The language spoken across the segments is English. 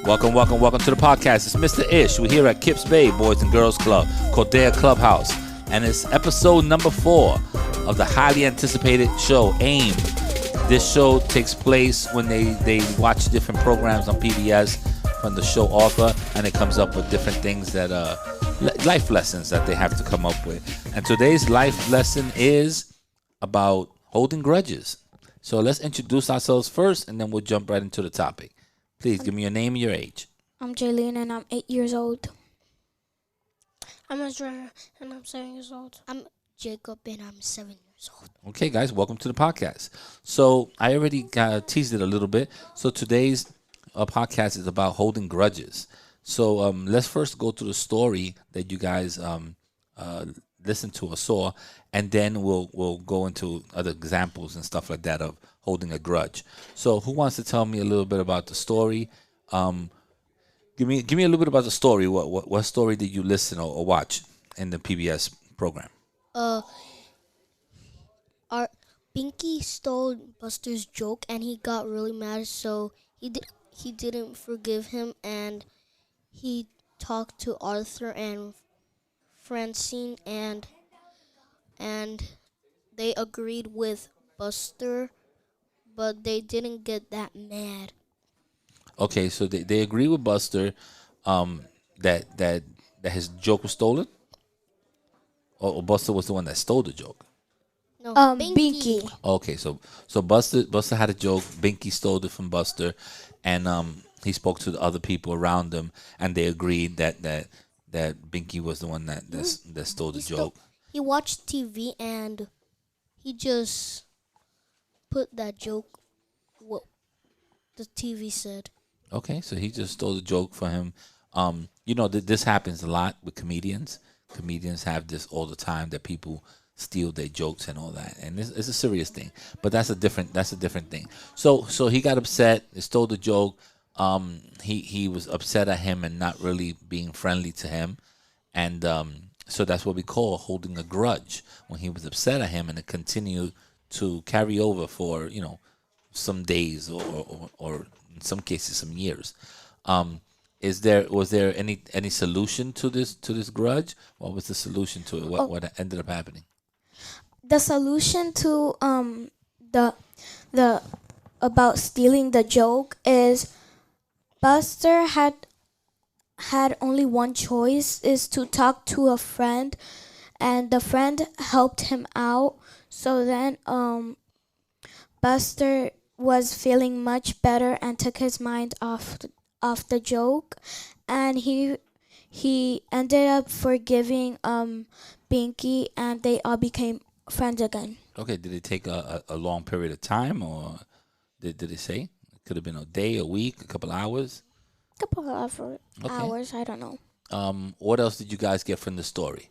Welcome to the podcast. It's Mr. Ish. We're here at Kips Bay Boys and Girls Club, Cordea Clubhouse. And it's episode number 4 of the highly anticipated show, AIM. This show takes place when they watch different programs on PBS from the show author, and it comes up with different things that life lessons that they have to come up with. And today's life lesson is about holding grudges. So let's introduce ourselves first, and then we'll jump right into the topic. Please give me your name and your age. I'm Jaylene, and I'm 8 years old. I'm Azra, and I'm 7 years old. I'm Jacob, and I'm 7 years old. Okay, guys, welcome to the podcast. So I already teased it a little bit. So today's podcast is about holding grudges. So let's first go to the story that you guys listened to or saw, and then we'll go into other examples and stuff like that of holding a grudge. So who wants to tell me a little bit about the story? Give me a little bit about the story. What story did you listen or watch in the PBS program? Our Pinky stole Buster's joke, and he got really mad, so he didn't forgive him, and he talked to Arthur and Francine, and they agreed with Buster, but they didn't get that mad. Okay, so they agree with Buster that his joke was stolen? Or Buster was the one that stole the joke? No, Binky. Okay, so Buster had a joke. Binky stole it from Buster, and he spoke to the other people around him, and they agreed that Binky was the one that stole the joke. He watched TV, and he just put that joke what the TV said. Okay, so he just stole the joke for him. This happens a lot with comedians. Comedians have this all the time, that people steal their jokes and all that, and it's a serious thing. But that's a different thing. So he got upset. He stole the joke. He was upset at him and not really being friendly to him, and so that's what we call holding a grudge. When he was upset at him, and it continued to carry over for some days or in some cases some years. Was there any solution to this grudge? What was the solution to it? What ended up happening? The solution to the about stealing the joke is Buster had only one choice, is to talk to a friend, and the friend helped him out. So then Buster was feeling much better and took his mind off the joke, and he ended up forgiving Binky, and they all became friends again. Okay, did it take a long period of time, or did it say? It could have been a day, a week, a couple hours? Couple of hours, I don't know. What else did you guys get from the story?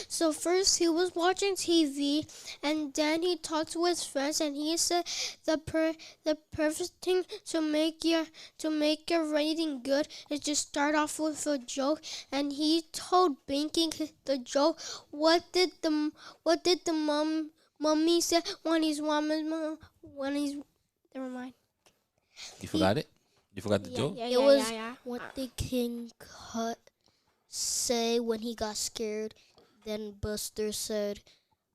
So first he was watching TV, and then he talked to his friends, and he said the perfect thing to make your rating good is just start off with a joke. And he told Binky the joke. What did the mummy say when he's never mind. You forgot it? You forgot the joke? It was what did King Cut say when he got scared? Then Buster said,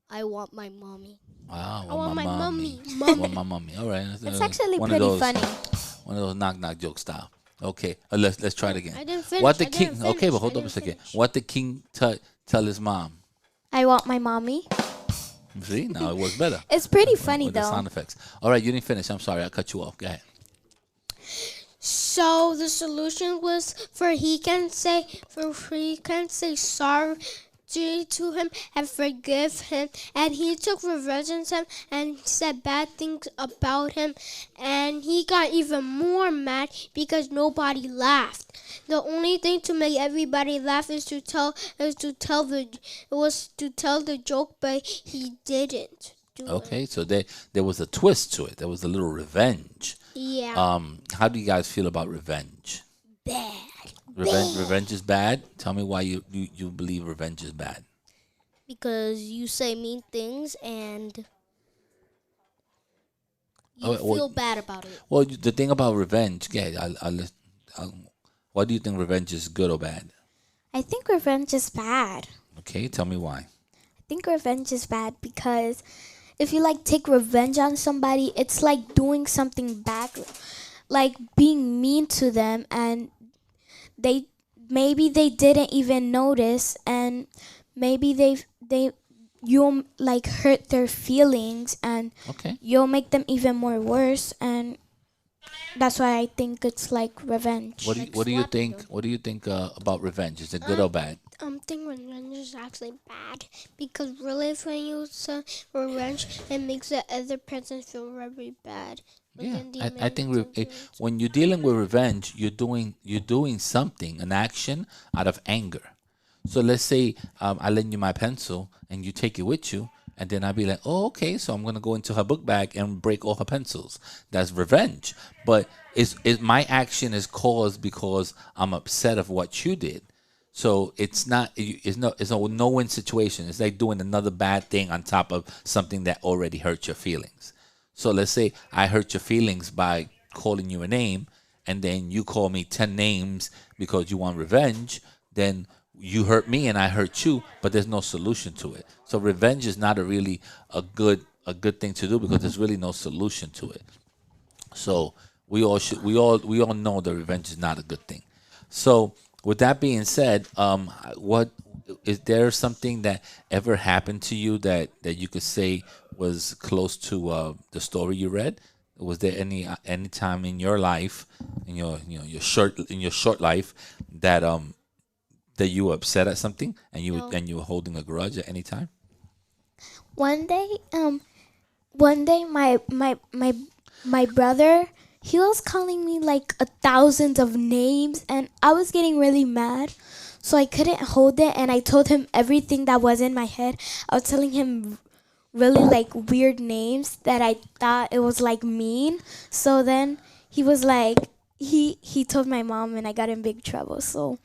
"I want my mommy." Wow, I want my mommy. I want my mommy. All right, It's actually pretty funny. One of those knock joke style. Okay, let's try it again. I didn't finish. What did King? Okay, but hold up a second. What did King tell his mom? I want my mommy. See, now it works better. It's pretty funny with though. The sound effects. All right, you didn't finish. I'm sorry, I cut you off. Go ahead. So the solution was he can say sorry to him and forgive him, and he took revenge on him and said bad things about him, and he got even more mad because nobody laughed. The only thing to make everybody laugh is to tell the joke, but he didn't do Okay, so there was a twist to it. There was a little revenge. Yeah. How do you guys feel about revenge? Bad. Revenge is bad. Tell me why you believe revenge is bad. Because you say mean things and You well, feel bad about it. well, the thing about revenge, yeah, I'll, why do you think revenge is good or bad? I think revenge is bad. Okay, tell me why. I think revenge is bad because if you like take revenge on somebody, it's like doing something back, like being mean to them, and they maybe they didn't even notice, and maybe they you'll like hurt their feelings, and Okay. you'll make them even more worse, and that's why I think it's like revenge. Like What do you slapping think? them. What do you think about revenge? Is it good or bad? Think revenge is actually bad because really, if when you say revenge, it makes the other person feel very bad. But Yeah, then the I think Americans do it. when you're dealing with revenge, you're doing something, an action out of anger. So let's say I lend you my pencil and you take it with you, and then I'd be like, oh, okay, so I'm gonna go into her book bag and break all her pencils. That's revenge. But is my action is caused because I'm upset of what you did. So it's no win situation. It's like doing another bad thing on top of something that already hurt your feelings. So let's say I hurt your feelings by calling you a name, and then you call me 10 names because you want revenge. Then you hurt me and I hurt you, but there's no solution to it. So revenge is not a good thing to do because there's really no solution to it. So we all know that revenge is not a good thing. So with that being said, what is there something that ever happened to you that you could say was close to the story you read? Was there any time in your life, in your short life, that you were upset at something and No. you were holding a grudge at any time? One day, my brother, he was calling me like a thousand of names, and I was getting really mad, so I couldn't hold it, and I told him everything that was in my head. I was telling him really like weird names that I thought it was like mean. So then he was like, he told my mom, and I got in big trouble. So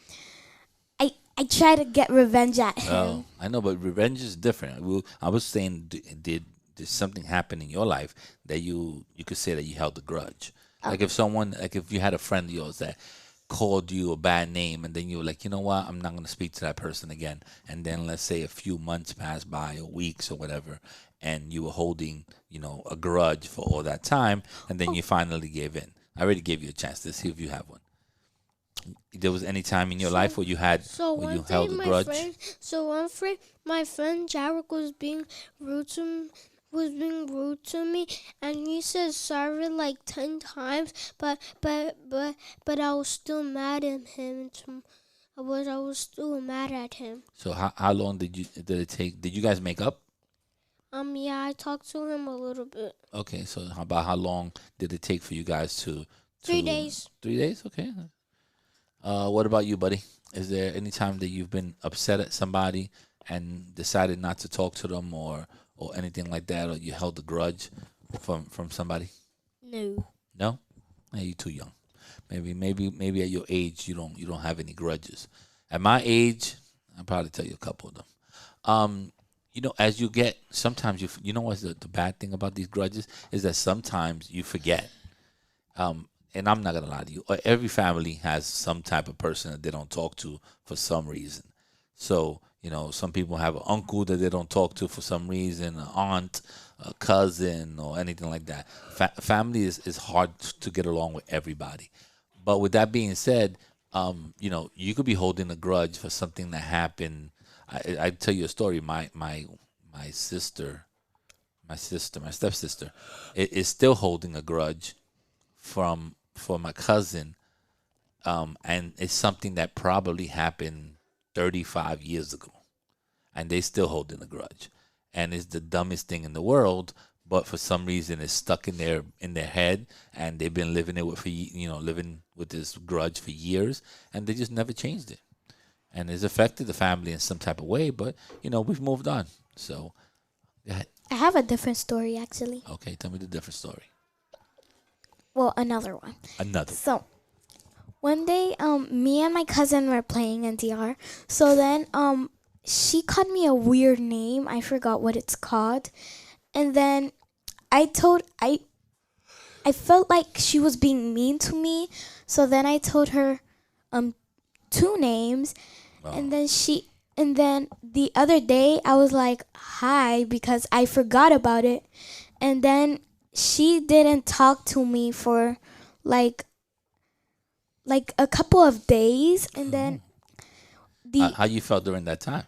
I tried to get revenge at him. Oh, I know, but revenge is different. I was saying, did something happen in your life that you could say that you held a grudge? Like if you had a friend of yours that called you a bad name, and then you were like, you know what, I'm not gonna speak to that person again. And then let's say a few months passed by, or weeks, or whatever, and you were holding, a grudge for all that time, and then you finally gave in. I already gave you a chance to see if you have one. There was any time in your life where you One day, held a grudge? my friend Jarek was being rude to me, and he said sorry like 10 times, but I was still mad at him. I was still mad at him. So how long did it take? Did you guys make up? Yeah, I talked to him a little bit. Okay, so how long did it take for you guys to 3 days. 3 days? Okay. What about you, buddy? Is there any time that you've been upset at somebody and decided not to talk to them, or anything like that, or you held a grudge from somebody? No. No? Hey, you're too young. Maybe at your age you don't have any grudges. At my age, I'll probably tell you a couple of them. As you get, sometimes you know what's the bad thing about these grudges is that sometimes you forget. And I'm not gonna lie to you. Every family has some type of person that they don't talk to for some reason. So some people have an uncle that they don't talk to for some reason, an aunt, a cousin, or anything like that. Family is hard to get along with everybody. But with that being said, you could be holding a grudge for something that happened. I tell you a story. My sister, my stepsister, is still holding a grudge for my cousin, and it's something that probably happened 35 years ago, and they still holding a grudge, and it's the dumbest thing in the world. But for some reason, it's stuck in their head, and they've been living living with this grudge for years, and they just never changed it, and it's affected the family in some type of way. But we've moved on. So, go ahead. I have a different story actually. Okay, tell me the different story. Well, another one. Another. So one day, me and my cousin were playing NTR. So then, she called me a weird name. I forgot what it's called. And then I told I felt like she was being mean to me. So then I told her 2 names, and then the other day I was like, hi, because I forgot about it. And then she didn't talk to me for like a couple of days, and then How you felt during that time?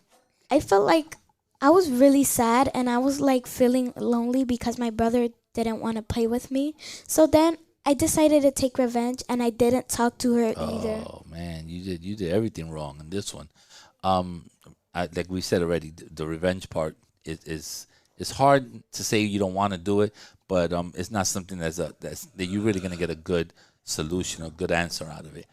I felt like I was really sad, and I was like feeling lonely because my brother didn't want to play with me. So then I decided to take revenge, and I didn't talk to her either. Oh man, you did everything wrong in this one. Like we said already, the revenge part is it's hard to say you don't want to do it, but it's not something that you're really gonna get a good solution or good answer out of it.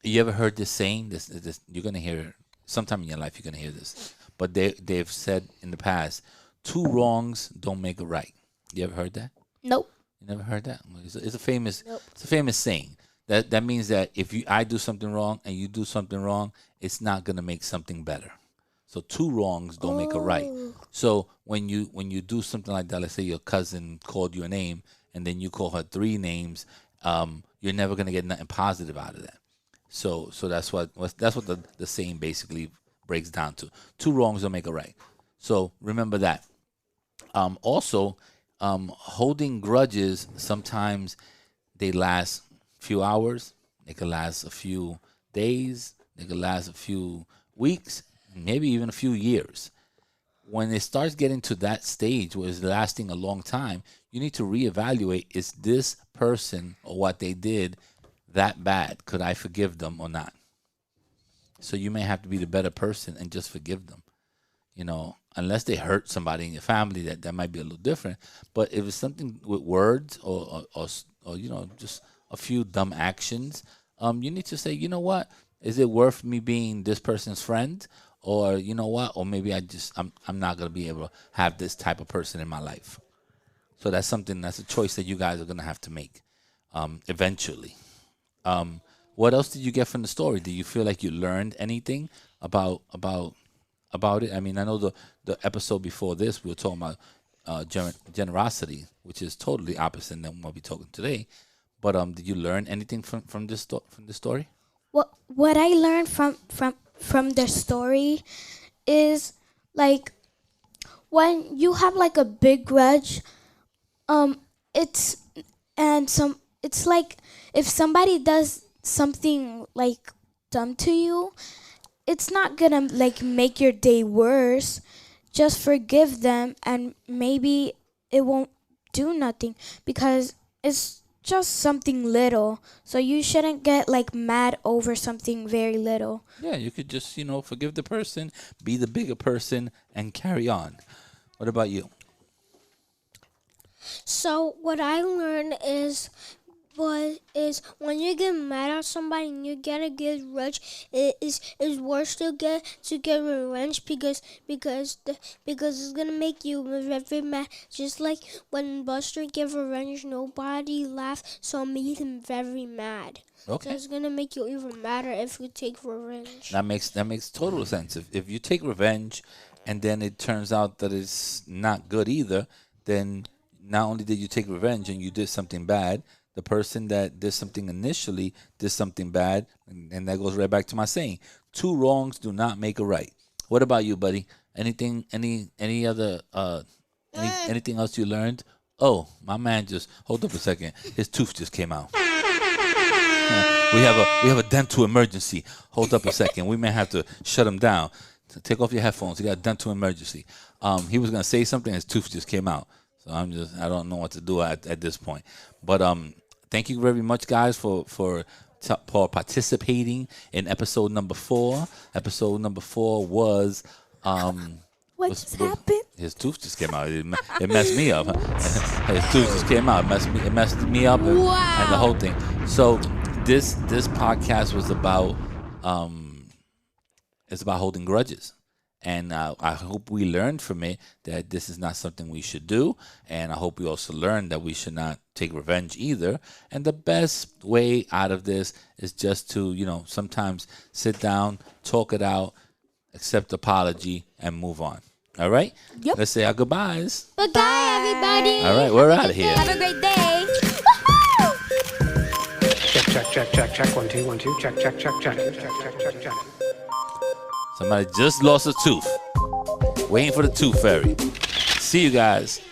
You ever heard this saying? This you're gonna hear it sometime in your life. You're gonna hear this, but they've said in the past, 2 wrongs don't make a right. You ever heard that? Nope. You never heard that? It's a famous it's a famous saying. That means that if I do something wrong and you do something wrong, it's not gonna make something better. So 2 wrongs don't make a right. So when you do something like that, let's say your cousin called you a name and then you call her 3 names, you're never gonna get nothing positive out of that. So that's what the saying basically breaks down to. 2 wrongs don't make a right. So remember that. Also, holding grudges, sometimes they last a few hours, they could last a few days, they could last a few weeks, maybe even a few years. When it starts getting to that stage where it's lasting a long time, you need to reevaluate, is this person or what they did that bad? Could I forgive them or not? So you may have to be the better person and just forgive them. Unless they hurt somebody in your family, that might be a little different. But if it's something with words or just a few dumb actions, you need to say, you know what, is it worth me being this person's friend? Or you know what, or maybe I'm not gonna be able to have this type of person in my life. So that's a choice that you guys are gonna have to make eventually. What else did you get from the story? Did you feel like you learned anything about it? I mean, I know the episode before this we were talking about generosity, which is totally opposite than what we're talking today. But did you learn anything from this story? What I learned from the story is like when you have like a big grudge, it's like if somebody does something like dumb to you, it's not gonna like make your day worse. Just forgive them, and maybe it won't do nothing because it's just something little. So you shouldn't get like mad over something very little. Yeah, you could just forgive the person, be the bigger person, and carry on. What about you? So what I learned is when you get mad at somebody and you get a good grudge, it is worse to get revenge because it's gonna make you very mad. Just like when Buster gave revenge, nobody laughed, so it made him very mad. Okay. So it's gonna make you even madder if you take revenge. That makes total sense. If you take revenge, and then it turns out that it's not good either, then not only did you take revenge and you did something bad, the person that did something initially did something bad, and that goes right back to my saying: 2 wrongs do not make a right. What about you, buddy? Anything? Any other? Anything else you learned? Oh, my man just hold up a second. His tooth just came out. We have a dental emergency. Hold up a second. We may have to shut him down. Take off your headphones. You got a dental emergency. He was gonna say something. His tooth just came out. So I don't know what to do at this point. But thank you very much, guys, for participating in episode number 4. Episode number 4 was What just happened? his tooth just came out. It messed me up. His tooth just came out. It messed me up and the whole thing. So this podcast was about it's about holding grudges. And I hope we learned from it that this is not something we should do. And I hope we also learned that we should not take revenge either. And the best way out of this is just to, sometimes sit down, talk it out, accept apology, and move on. All right? Yep. Let's say our goodbyes. Bye, everybody. All right, we're out of here. Have a great day. check. 1 2 1 2. Check. Somebody just lost a tooth. Waiting for the tooth fairy. See you guys.